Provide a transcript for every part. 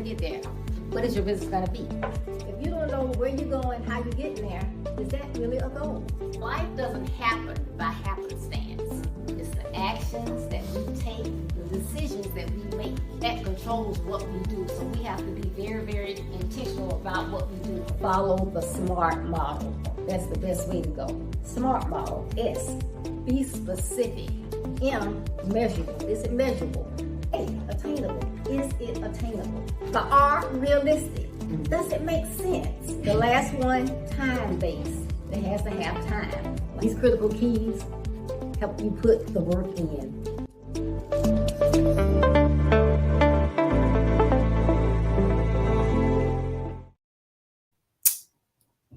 get there? What is your business going to be? If you don't know where you're going, how you're getting there, is that really a goal? Life doesn't happen by happenstance. It's the actions that we take, the decisions that we make that controls what we do. So we have to be very, very intentional about what we do. Follow the SMART model. That's the best way to go. SMART model. S, be specific. M, measurable. Is it measurable? A, attainable. Is it attainable? The R, realistic. Does it make sense? The last one, time-based. It has to have time. These critical keys help you put the work in.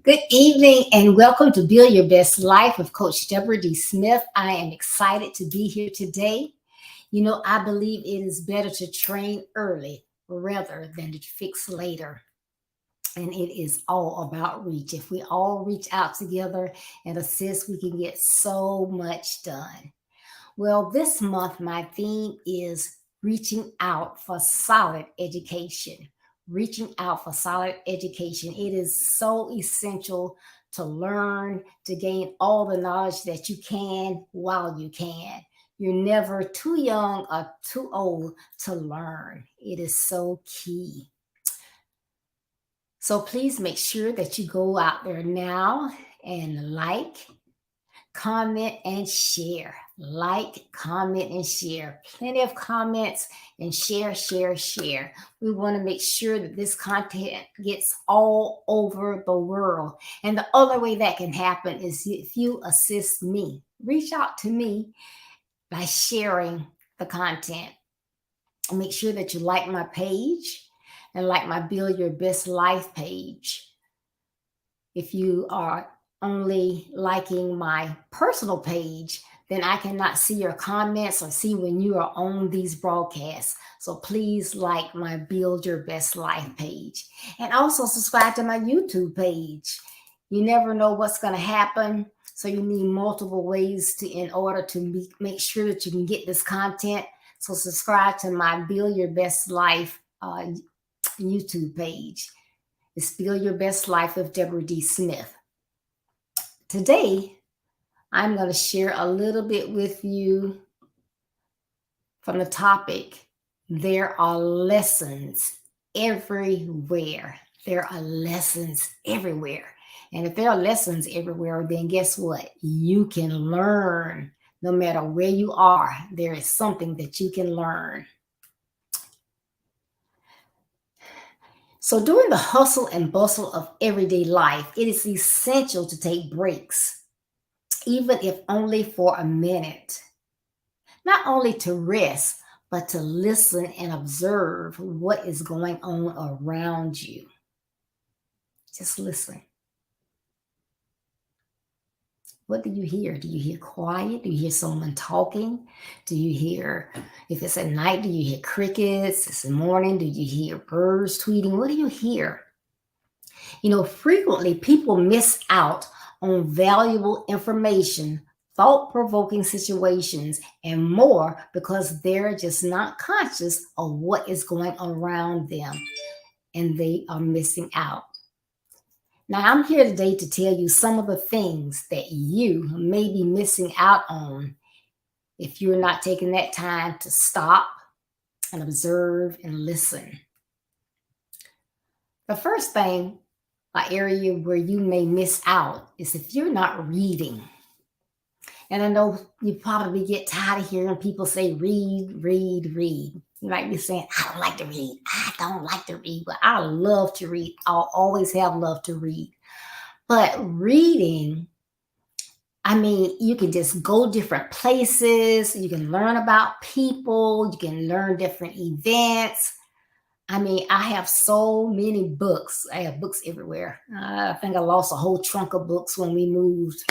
Good evening and welcome to Build Your Best Life with Coach Deborah D. Smith. I am excited to be here today. You know, I believe it is better to train early rather than to fix later. And it is all about reach. If we all reach out together and assist, we can get so much done. Well, this month, my theme is reaching out for solid education. Reaching out for solid education. It is so essential to learn, to gain all the knowledge that you can while you can. You're never too young or too old to learn. It is so key. So please make sure that you go out there now and like, comment, and share. Like, comment, and share. Plenty of comments and share. We want to make sure that this content gets all over the world. And the other way that can happen is if you assist me. Reach out to me by sharing the content. Make sure that you like my page and like my Build Your Best Life page. If you are only liking my personal page, then I cannot see your comments or see when you are on these broadcasts. So please like my Build Your Best Life page. And also subscribe to my YouTube page. You never know what's going to happen. So you need multiple ways in order to make sure that you can get this content. So subscribe to my Build Your Best Life YouTube page. It's Build Your Best Life with Deborah D. Smith. Today, I'm going to share a little bit with you from the topic, there are lessons everywhere. There are lessons everywhere. And if there are lessons everywhere, then guess what? You can learn. No matter where you are, there is something that you can learn. So during the hustle and bustle of everyday life, it is essential to take breaks, even if only for a minute. Not only to rest, but to listen and observe what is going on around you. Just listen. What do you hear? Do you hear quiet? Do you hear someone talking? Do you hear, if it's at night, do you hear crickets? It's in the morning, do you hear birds tweeting? What do you hear? You know, frequently people miss out on valuable information, thought-provoking situations, and more because they're just not conscious of what is going on around them, and they are missing out. Now, I'm here today to tell you some of the things that you may be missing out on if you're not taking that time to stop and observe and listen. The first thing, an area where you may miss out, is if you're not reading. And I know you probably get tired of hearing people say, read. You might be saying, I don't like to read. I don't like to read, but I love to read. I'll always have loved to read. But reading, I mean, you can just go different places. You can learn about people. You can learn different events. I mean, I have so many books. I have books everywhere. I think I lost a whole trunk of books when we moved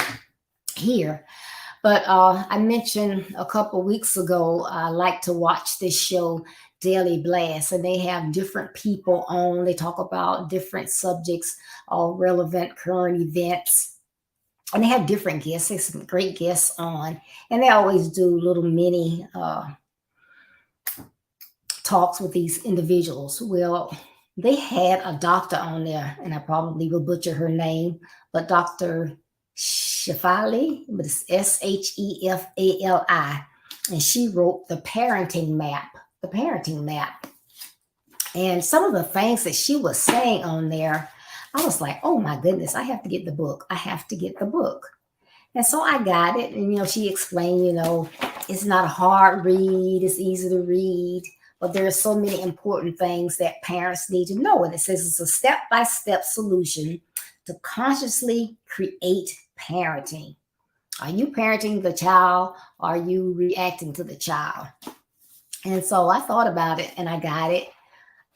here. But I mentioned a couple weeks ago, I like to watch this show, Daily Blast, and they have different people on. They talk about different subjects, all relevant current events. And they have different guests. There's some great guests on. And they always do little mini talks with these individuals. Well, they had a doctor on there, and I probably will butcher her name, but Dr. Shefali, but it's Shefali, and she wrote the parenting map. The parenting map. And some of the things that she was saying on there, I was like, oh my goodness, I have to get the book. I have to get the book. And so I got it. And, she explained, it's not a hard read. It's easy to read. But there are so many important things that parents need to know. And it says it's a step-by-step solution to consciously create parenting. Are you parenting the child? Or are you reacting to the child? And so I thought about it and I got it.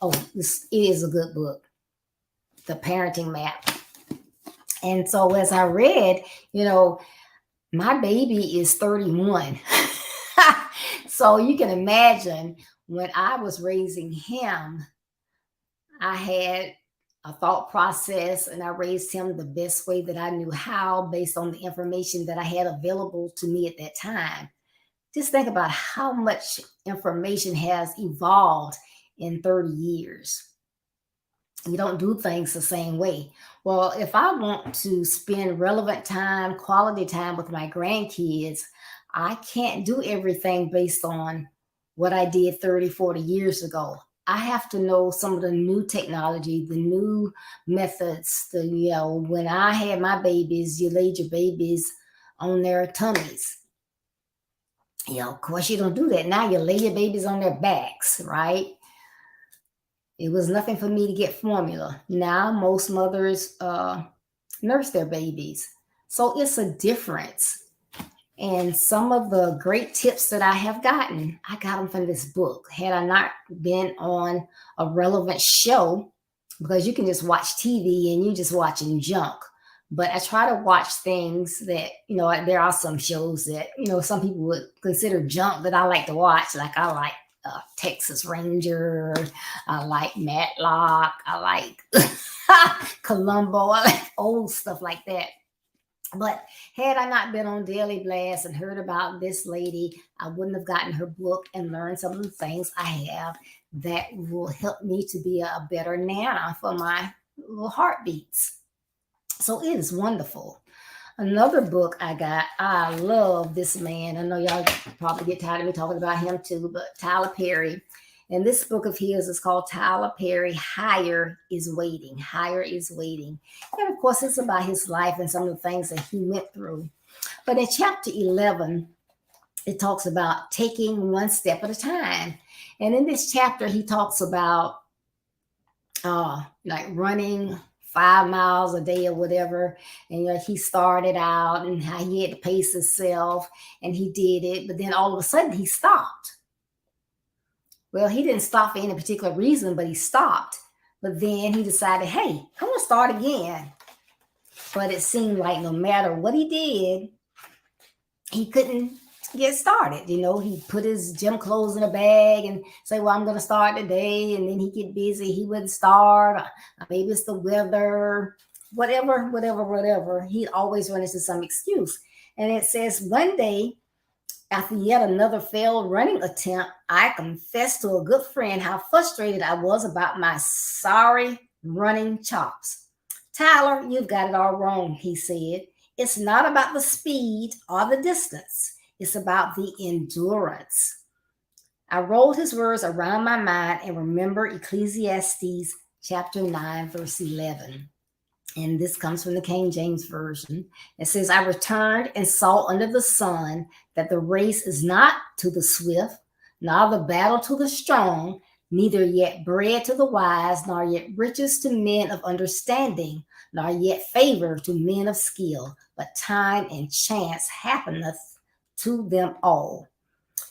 Oh, it is a good book, The Parenting Map. And so as I read, my baby is 31. So you can imagine when I was raising him, I had a thought process and I raised him the best way that I knew how based on the information that I had available to me at that time. Just think about how much information has evolved in 30 years. You don't do things the same way. Well, if I want to spend relevant time, quality time with my grandkids, I can't do everything based on what I did 30, 40 years ago. I have to know some of the new technology, the new methods. When I had my babies, you laid your babies on their tummies. Of course, you don't do that. Now you lay your babies on their backs, right? It was nothing for me to get formula. Now most mothers nurse their babies. So it's a difference. And some of the great tips that I have gotten, I got them from this book. Had I not been on a relevant show, because you can just watch TV and you're just watching junk. But I try to watch things that, there are some shows that, some people would consider junk that I like to watch. Like I like Texas Ranger, I like Matlock, I like Columbo, I like old stuff like that. But had I not been on Daily Blast and heard about this lady, I wouldn't have gotten her book and learned some of the things I have that will help me to be a better Nana for my little heartbeats. So it is wonderful. Another book I got, I love this man. I know y'all probably get tired of me talking about him too, but Tyler Perry. And this book of his is called Tyler Perry, Higher is Waiting. Higher is Waiting. And of course, it's about his life and some of the things that he went through. But in chapter 11, it talks about taking one step at a time. And in this chapter, he talks about like running 5 miles a day or whatever. And he started out and how he had to pace himself and he did it. But then all of a sudden he stopped. Well, he didn't stop for any particular reason, but he stopped. But then he decided, hey, I'm going to start again. But it seemed like no matter what he did, he couldn't get started. He put his gym clothes in a bag and say, well, I'm going to start today. And then he get busy. He wouldn't start. Maybe it's the weather, whatever. He'd always run into some excuse. And it says one day, after yet another failed running attempt, I confessed to a good friend how frustrated I was about my sorry running chops. Tyler, you've got it all wrong, he said. It's not about the speed or the distance. It's about the endurance. I rolled his words around my mind and remembered Ecclesiastes chapter 9, verse 11. And this comes from the King James Version. It says, I returned and saw under the sun that the race is not to the swift, nor the battle to the strong, neither yet bread to the wise, nor yet riches to men of understanding, nor yet favor to men of skill, but time and chance happeneth to them all.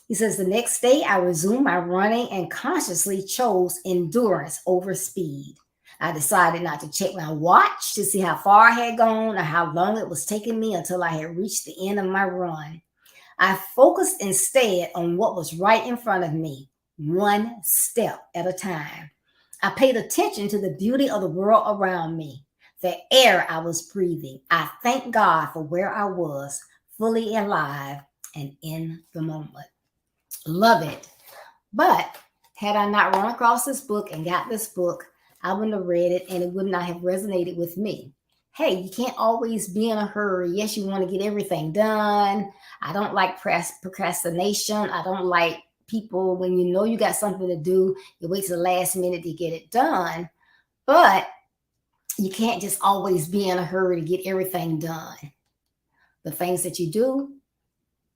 He says, the next day I resumed my running and consciously chose endurance over speed. I decided not to check my watch to see how far I had gone or how long it was taking me until I had reached the end of my run. I focused instead on what was right in front of me, one step at a time. I paid attention to the beauty of the world around me, the air I was breathing. I thank God for where I was, fully alive and in the moment. Love it. But Had I not run across this book and got this book, I wouldn't have read it and it would not have resonated with me. Hey, you can't always be in a hurry. Yes, you want to get everything done. I don't like procrastination. I don't like people when you know you got something to do, you wait till the last minute to get it done. But you can't just always be in a hurry to get everything done. The things that you do,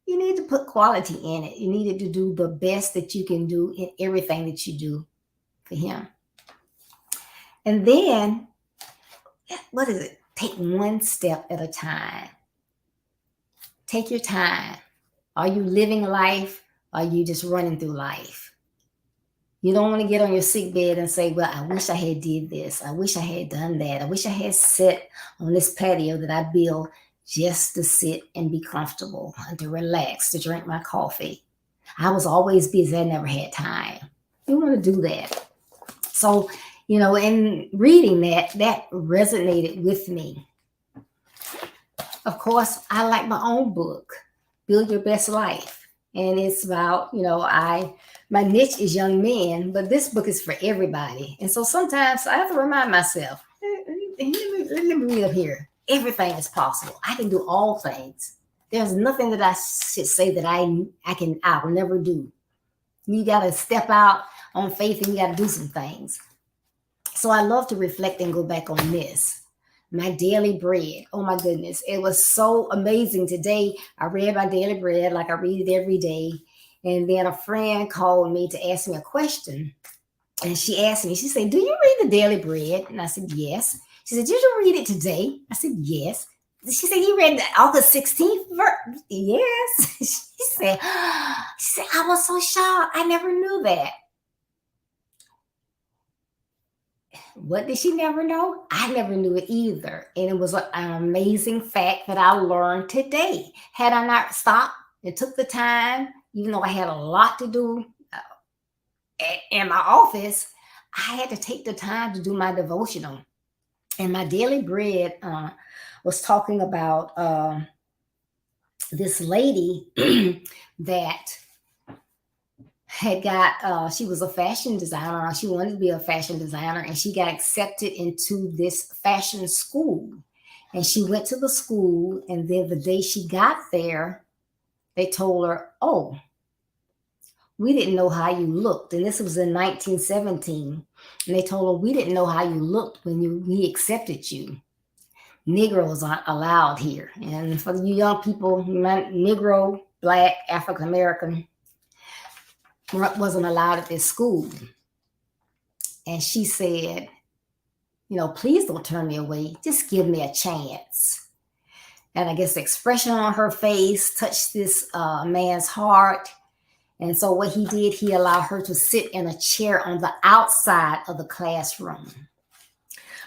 you need to put quality in it. You needed to do the best that you can do in everything that you do for him. And then, what is it? Take one step at a time. Take your time. Are you living life? Or are you just running through life? You don't want to get on your sick bed and say, well, I wish I had did this. I wish I had done that. I wish I had sat on this patio that I built just to sit and be comfortable and to relax, to drink my coffee. I was always busy. I never had time. You want to do that. So, in reading that resonated with me. Of course, I like my own book, Build Your Best Life. And it's about, my niche is young men, but this book is for everybody. And so sometimes I have to remind myself, let me read up here. Everything is possible. I can do all things. There's nothing that I should say that I'll never do. You got to step out on faith and you got to do some things. So I love to reflect and go back on this. My daily bread. Oh my goodness. It was so amazing. Today, I read my daily bread like I read it every day. And then a friend called me to ask me a question. And she asked me, she said, do you read the daily bread? And I said, yes. She said, did you read it today? I said, yes. She said, you read the August 16th verse? Yes. She said, I was so shocked. I never knew that. What did she never know? I never knew it either. And it was an amazing fact that I learned today. Had I not stopped and took the time, even though I had a lot to do in my office, I had to take the time to do my devotional. And my daily bread was talking about this lady that had got, she was a fashion designer. She wanted to be a fashion designer and she got accepted into this fashion school. And she went to the school and then the day she got there, they told her, oh, we didn't know how you looked. And this was in 1917. And they told her, we didn't know how you looked when we accepted you. Negroes aren't allowed here. And for you young people, Negro, Black, African American, wasn't allowed at this school. And she said, please don't turn me away. Just give me a chance. And I guess the expression on her face touched this man's heart. And so what he did, he allowed her to sit in a chair on the outside of the classroom.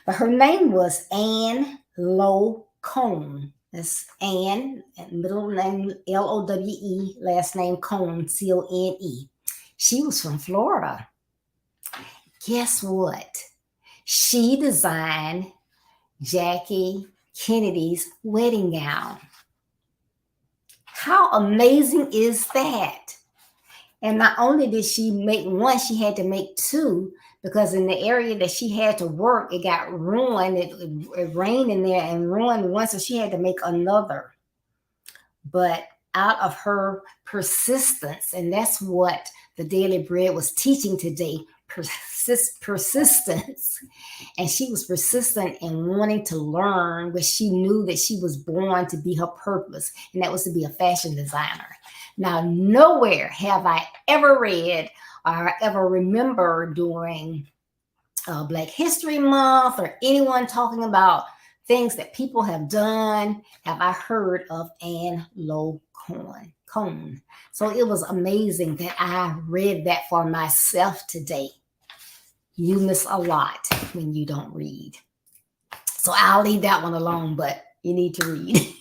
But her name was Anne Lowe Cone. That's Anne, middle name Lowe, last name Cone, Cone. She was from Florida. Guess what? She designed Jackie Kennedy's wedding gown. How amazing is that? And not only did she make one, she had to make two because in the area that she had to work, it got ruined. It rained in there and ruined one, so she had to make another. But out of her persistence, and that's what the Daily Bread was teaching today, persistence. And she was persistent in wanting to learn what she knew that she was born to be her purpose, and that was to be a fashion designer. Now, nowhere have I ever read or ever remember during Black History Month or anyone talking about things that people have done have I heard of Anne Lowe Cone. So it was amazing that I read that for myself today. You miss a lot when you don't read. So I'll leave that one alone, but you need to read.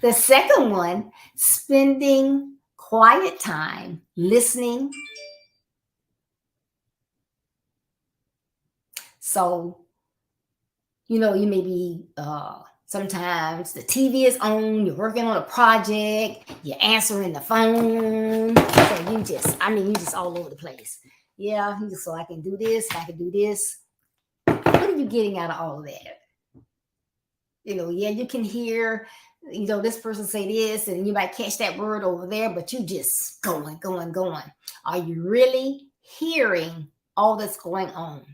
The second one, spending quiet time listening. So, you may be Sometimes the TV is on, you're working on a project, you're answering the phone. So you just all over the place. Yeah, so I can do this, I can do this. What are you getting out of all of that? Yeah, you can hear, this person say this, and you might catch that word over there, but you just going, going, going. Are you really hearing all that's going on?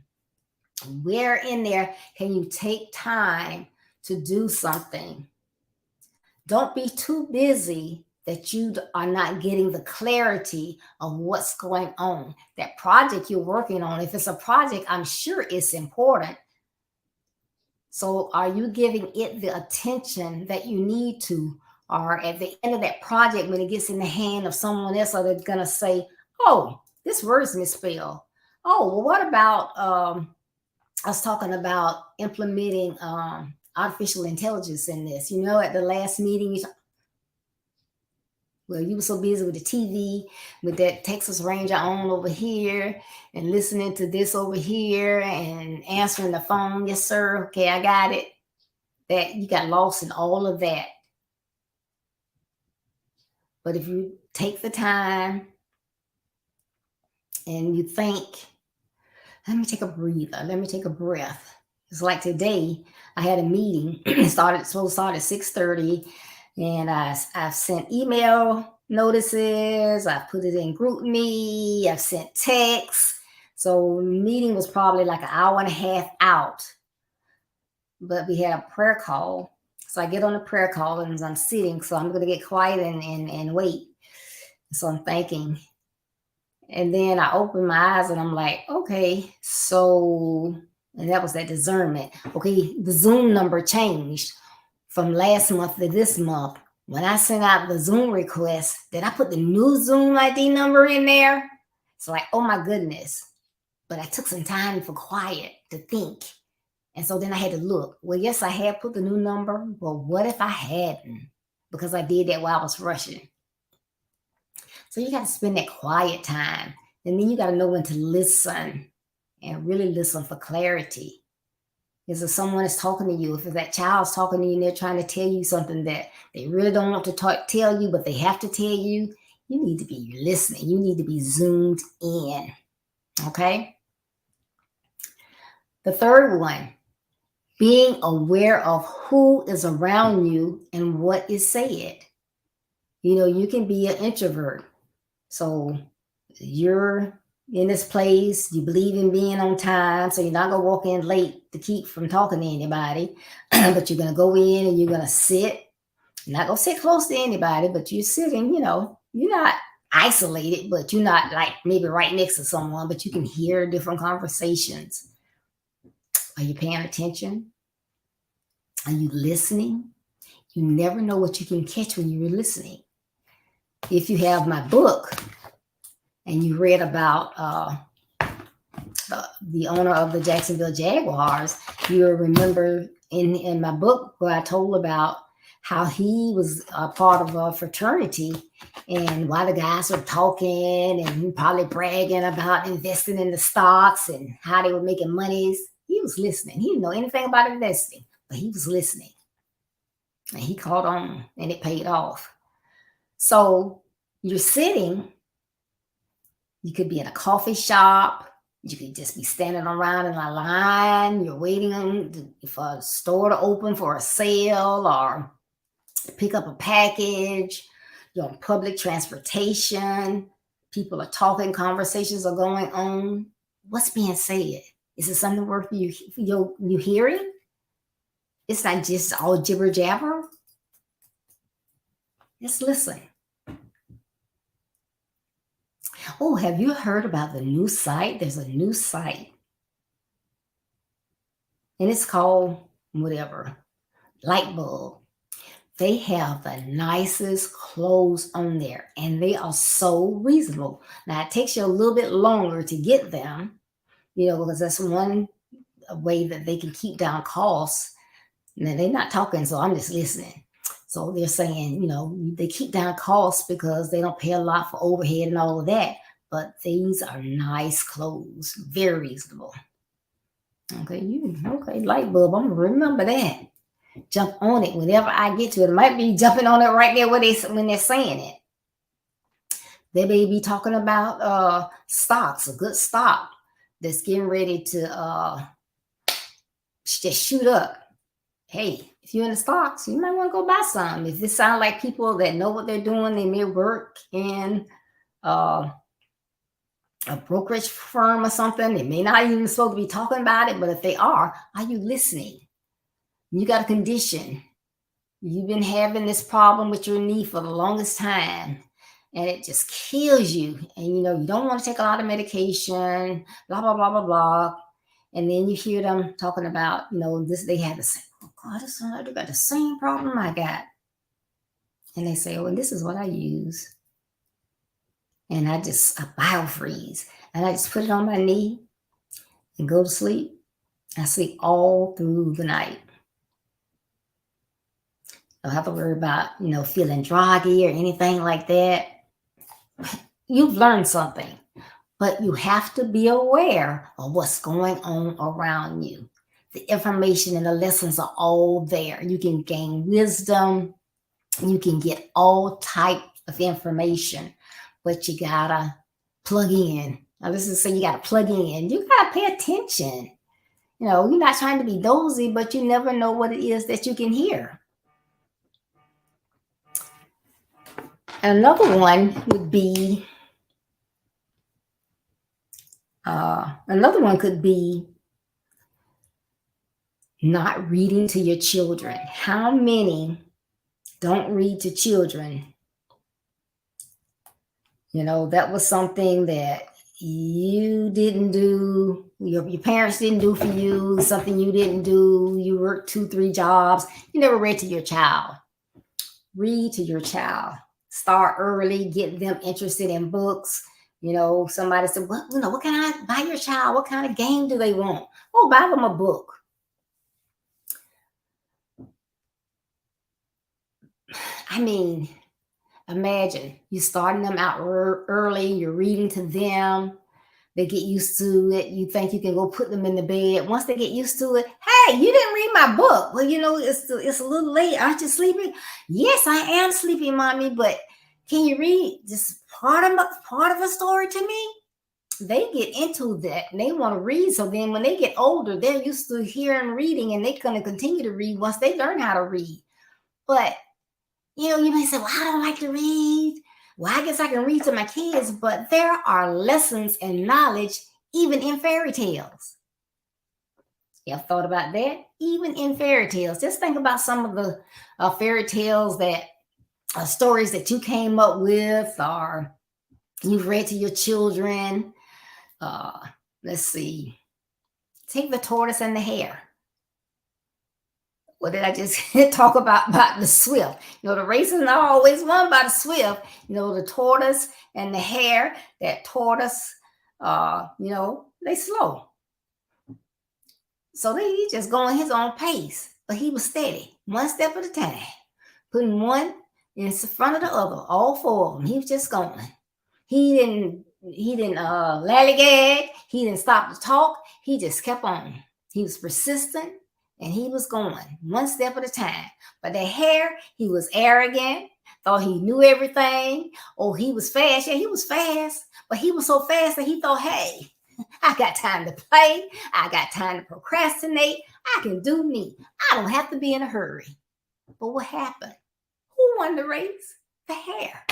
Where in there can you take time to do something? Don't be too busy that you are not getting the clarity of what's going on. That project you're working on, if it's a project, I'm sure it's important. So are you giving it the attention that you need to? Or at the end of that project, when it gets in the hand of someone else, are they going to say, oh, this word's misspelled? Oh, well, what about, I was talking about implementing artificial intelligence in this. At the last meeting, you were so busy with the TV, with that Texas Ranger on over here, and listening to this over here, and answering the phone. Yes, sir. Okay, I got it. That you got lost in all of that. But if you take the time and you think, let me take a breather, let me take a breath. It's like today, I had a meeting. Supposed to start at 6:30, and I've sent email notices. I've put it in group me. I've sent texts. So the meeting was probably like an hour and a half out. But we had a prayer call. So I get on the prayer call and I'm sitting. So I'm going to get quiet and wait. So I'm thinking. And then I open my eyes and I'm like, okay, so, and that was that discernment. Okay, the Zoom number changed from last month to this month. When I sent out the Zoom request, did I put the new Zoom ID number in there? It's like, oh my goodness. But I took some time for quiet to think. And so then I had to look. Well, yes, I had put the new number, but what if I hadn't? Because I did that while I was rushing. So you got to spend that quiet time. And then you got to know when to listen and really listen for clarity. Is if someone is talking to you, if that child's talking to you and they're trying to tell you something that they really don't want to tell you, but they have to tell you, you need to be listening. You need to be zoomed in. Okay? The third one, being aware of who is around you and what is said. You can be an introvert. So you're in this place, you believe in being on time, so you're not going to walk in late to keep from talking to anybody, but you're going to go in and you're going to sit. You're not going to sit close to anybody, but you're sitting, you're not isolated, but you're not like maybe right next to someone, but you can hear different conversations. Are you paying attention? Are you listening? You never know what you can catch when you're listening. If you have my book and you read about the owner of the Jacksonville Jaguars, you'll remember in my book where I told about how he was a part of a fraternity, and while the guys were talking and probably bragging about investing in the stocks and how they were making monies, he was listening. He didn't know anything about investing, but he was listening. And he caught on, and it paid off. So you're sitting, you could be in a coffee shop, you could just be standing around in a line, you're waiting for a store to open for a sale or pick up a package, you're on public transportation, people are talking, conversations are going on. What's being said? Is it something worth you hearing? It's not just all jibber jabber. Just listen. Oh, have you heard about the new site? There's a new site. And it's called whatever, light bulb. They have the nicest clothes on there, and they are so reasonable. Now, it takes you a little bit longer to get them, because that's one way that they can keep down costs. Now, they're not talking, so I'm just listening. So they're saying, they keep down costs because they don't pay a lot for overhead and all of that. But these are nice clothes, very reasonable. Okay, light bulb, I'm going to remember that. jump on it whenever I get to it. It might be jumping on it right there when they're saying it. They may be talking about stocks, a good stock that's getting ready to just shoot up. Hey, if you're in the stocks, you might want to go buy some. If this sounds like people that know what they're doing, they may work in a brokerage firm or something. They may not even supposed to be talking about it, but if they are you listening? You got a condition. You've been having this problem with your knee for the longest time, and it just kills you. And you don't want to take a lot of medication, blah, blah, blah, blah, blah. And then you hear them talking about, this, they have the same, oh God, it's like they got the same problem I got. And they say, oh, and this is what I use. And I biofreeze. And I just put it on my knee and go to sleep. I sleep all through the night. Don't have to worry about, feeling groggy or anything like that. You've learned something, but you have to be aware of what's going on around you. The information and the lessons are all there. You can gain wisdom. You can get all type of information, but you gotta plug in. Now, this is say you gotta plug in. You gotta pay attention. You're not trying to be nosy, but you never know what it is that you can hear. Another one could be not reading to your children. How many don't read to children? That was something that you didn't do, your parents didn't do for you, something you didn't do. You worked 2-3 jobs. You never read to your child. Read to your child. Start early, get them interested in books. Somebody said, what can I buy your child? What kind of game do they want? Oh, buy them a book. I mean, imagine you starting them out early, you're reading to them. They get used to it. You think you can go put them in the bed. Once they get used to it, hey, you didn't read my book. Well, it's a little late. Aren't you sleeping? Yes, I am sleeping, Mommy, but can you read just part of a story to me? They get into that and they want to read. So then when they get older, they're used to hearing reading, and they're going to continue to read once they learn how to read. But, you may say, well, I don't like to read. Well, I guess I can read to my kids, but there are lessons and knowledge even in fairy tales. You ever thought about that? Even in fairy tales. Just think about some of the fairy tales that stories that you came up with or you've read to your children. Let's see. Take the tortoise and the hare. What did I just talk about the swift? The race is not always won by the swift. The tortoise and the hare. That tortoise, they slow. So he just going his own pace, but he was steady, one step at a time, putting one in front of the other, all 4 of them. He was just going. He didn't lallygag. He didn't stop to talk. He just kept on. He was persistent. And he was going one step at a time. But the hare, he was arrogant, thought he knew everything. Oh, he was fast. Yeah, he was fast. But he was so fast that he thought, hey, I got time to play. I got time to procrastinate. I can do me. I don't have to be in a hurry. But what happened? Who won the race? The hare.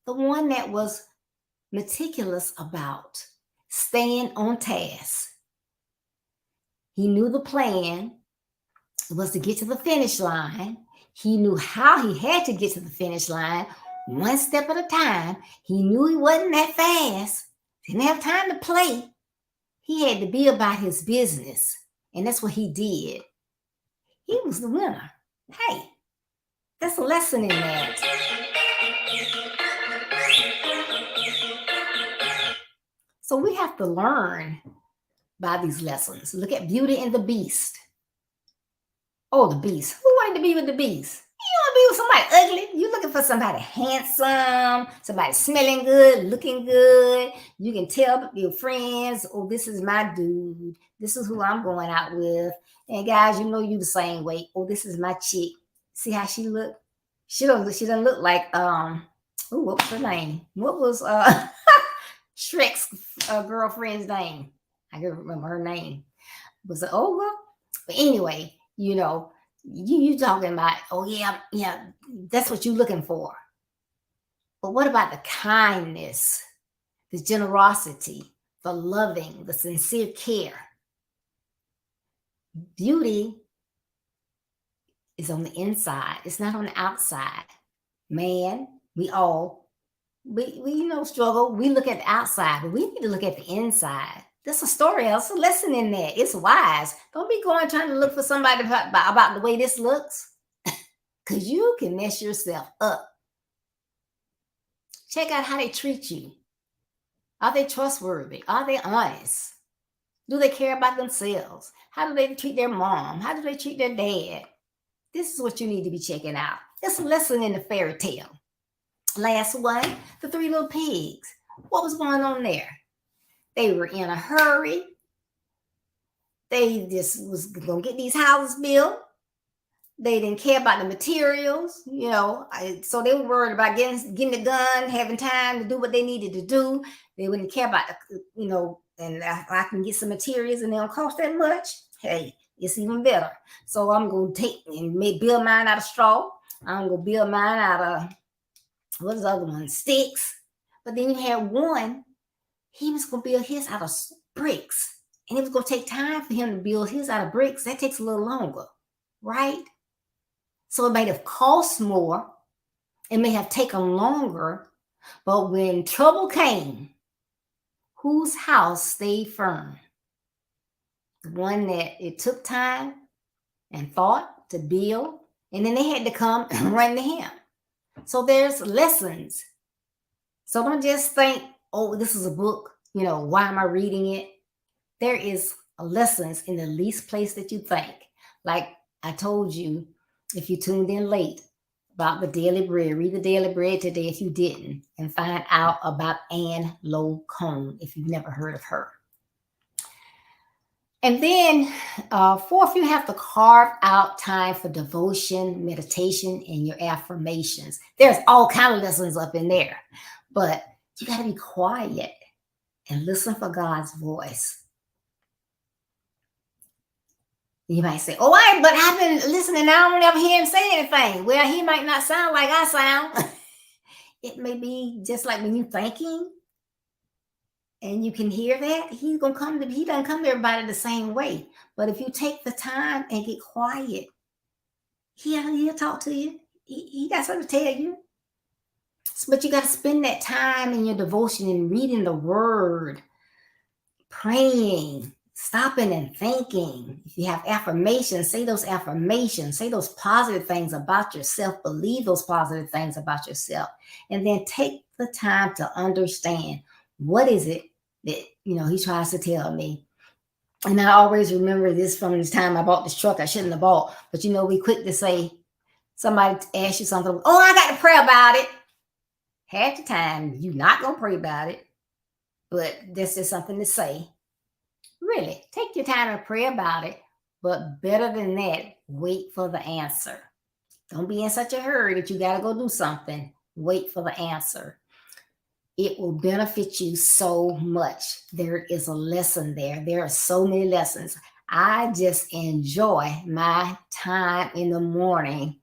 The one that was meticulous about staying on task. He knew the plan was to get to the finish line. He knew how he had to get to the finish line, one step at a time. He knew he wasn't that fast. Didn't have time to play. He had to be about his business. And that's what he did. He was the winner. Hey, that's a lesson in that. So we have to learn by these lessons. Look at Beauty and the Beast. Oh, the Beast. Who wanted to be with the Beast? You want to be with somebody ugly? You're looking for somebody handsome, somebody smelling good, looking good. You can tell your friends, oh, this is my dude. This is who I'm going out with. And guys, you know you the same way. Oh, this is my chick. See how she look? She doesn't look like oh, what was her name? What was Shrek's girlfriend's name? I can't remember her name. Was it Olga? But anyway, you talking about, oh yeah, yeah, that's what you're looking for. But what about the kindness, the generosity, the loving, the sincere care? Beauty is on the inside. It's not on the outside. Man, we struggle. We look at the outside, but we need to look at the inside. There's a story, there's a lesson in there. It's wise. Don't be going trying to look for somebody about the way this looks, because you can mess yourself up. Check out how they treat you. Are they trustworthy? Are they honest? Do they care about themselves? How do they treat their mom? How do they treat their dad? This is what you need to be checking out. It's a lesson in the fairy tale. Last one, the three little pigs. What was going on there? They were in a hurry. They just was going to get these houses built. They didn't care about the materials, so they were worried about getting it done, having time to do what they needed to do. They wouldn't care about, and I can get some materials and they don't cost that much. Hey, it's even better. So I'm going to take and build mine out of straw. I'm going to build mine out of, what's the other one? Sticks. But then you had one, he was going to build his out of bricks. And it was going to take time for him to build his out of bricks. That takes a little longer, right? So it might have cost more. It may have taken longer. But when trouble came, whose house stayed firm? The one that it took time and thought to build. And then they had to come and run to him. So there's lessons. So don't just think, oh, this is a book. Why am I reading it? There is lessons in the least place that you think. Like I told you, if you tuned in late, about the Daily Bread, read the Daily Bread today if you didn't, and find out about Anne Locone if you've never heard of her. And then fourth, you have to carve out time for devotion, meditation, and your affirmations. There's all kinds of lessons up in there, but you got to be quiet and listen for God's voice. You might say, oh, but I've been listening. I don't ever hear him say anything. Well, he might not sound like I sound. It may be just like when you're thinking and you can hear that, he doesn't come to everybody the same way. But if you take the time and get quiet, he'll talk to you. He got something to tell you. But you got to spend that time in your devotion and reading the word, praying, stopping and thinking. If you have affirmations, say those affirmations, say those positive things about yourself, believe those positive things about yourself, and then take the time to understand what is it that, he tries to tell me. And I always remember this from this time I bought this truck I shouldn't have bought. But, we quick to say, somebody asks you something, oh, I got to pray about it. Half the time, you're not going to pray about it. But that's just something to say. Really, take your time and pray about it. But better than that, wait for the answer. Don't be in such a hurry that you got to go do something. Wait for the answer. It will benefit you so much. There is a lesson there. There are so many lessons. I just enjoy my time in the morning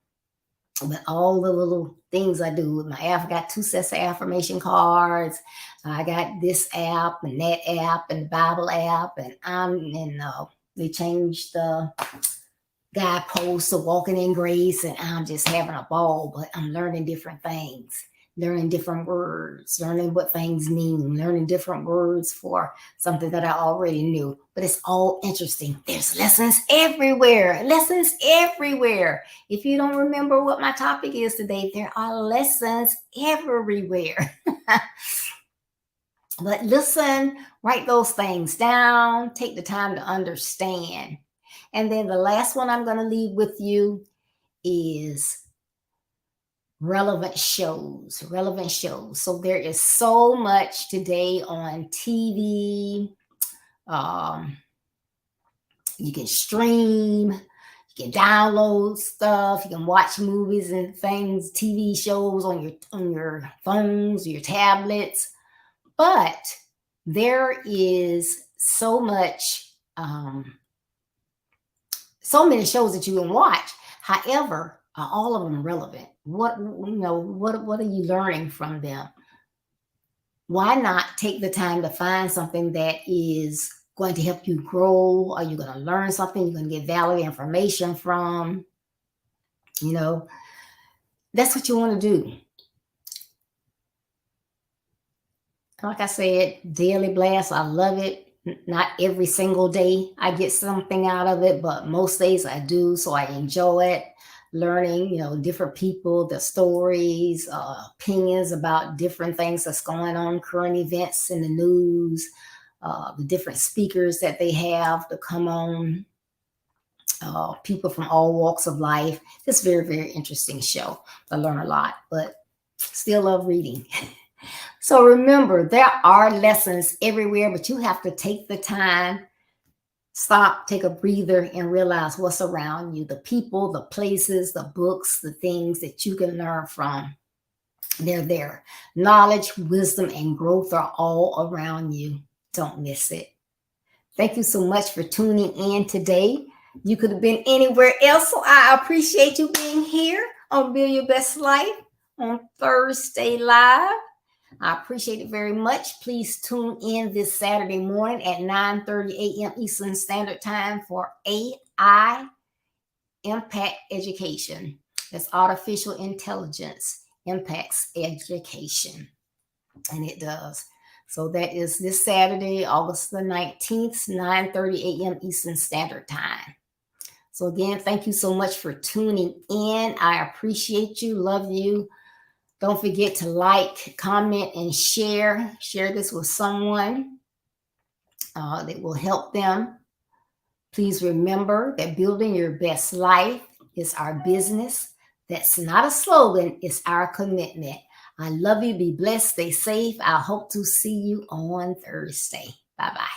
with all the little things I do with my app. I got 2 sets of affirmation cards. I got this app and that app and the Bible app, and they changed the guideposts to walking in grace, and I'm just having a ball. But I'm learning different things, learning different words, learning what things mean, learning different words for something that I already knew. But it's all interesting. There's lessons everywhere. Lessons everywhere. If you don't remember what my topic is today, there are lessons everywhere. But listen, write those things down, take the time to understand. And then the last one I'm going to leave with you is relevant shows. So there is so much today on TV, You can stream, you can download stuff, you can watch movies and things, TV shows on your phones, your tablets. But there is so many shows that you can watch. However, are all of them relevant? What are you learning from them? Why not take the time to find something that is going to help you grow? Are you going to learn something you're going to get valuable information from? That's what you want to do. Like I said, daily blast, I love it. Not every single day I get something out of it, but most days I do. So I enjoy it, learning, different people, the stories, opinions about different things that's going on, current events in the news, the different speakers that they have to come on, people from all walks of life. It's a very, very interesting show. I learn a lot, but still love reading. So remember, there are lessons everywhere, but you have to take the time, stop, take a breather, and realize what's around you, the people, the places, the books, the things that you can learn from. They're there. Knowledge, wisdom, and growth are all around you. Don't miss it. Thank you so much for tuning in today. You could have been anywhere else, so I appreciate you being here on Build Your Best Life on Thursday Live. I appreciate it very much. Please tune in this Saturday morning at 9:30 a.m. Eastern Standard Time for AI Impact Education. That's artificial intelligence impacts education. And it does. So that is this Saturday, August the 19th, 9:30 a.m. Eastern Standard Time. So again, thank you so much for tuning in. I appreciate you, love you. Don't forget to like, comment, and share. Share this with someone that will help them. Please remember that building your best life is our business. That's not a slogan, it's our commitment. I love you. Be blessed. Stay safe. I hope to see you on Thursday. Bye-bye.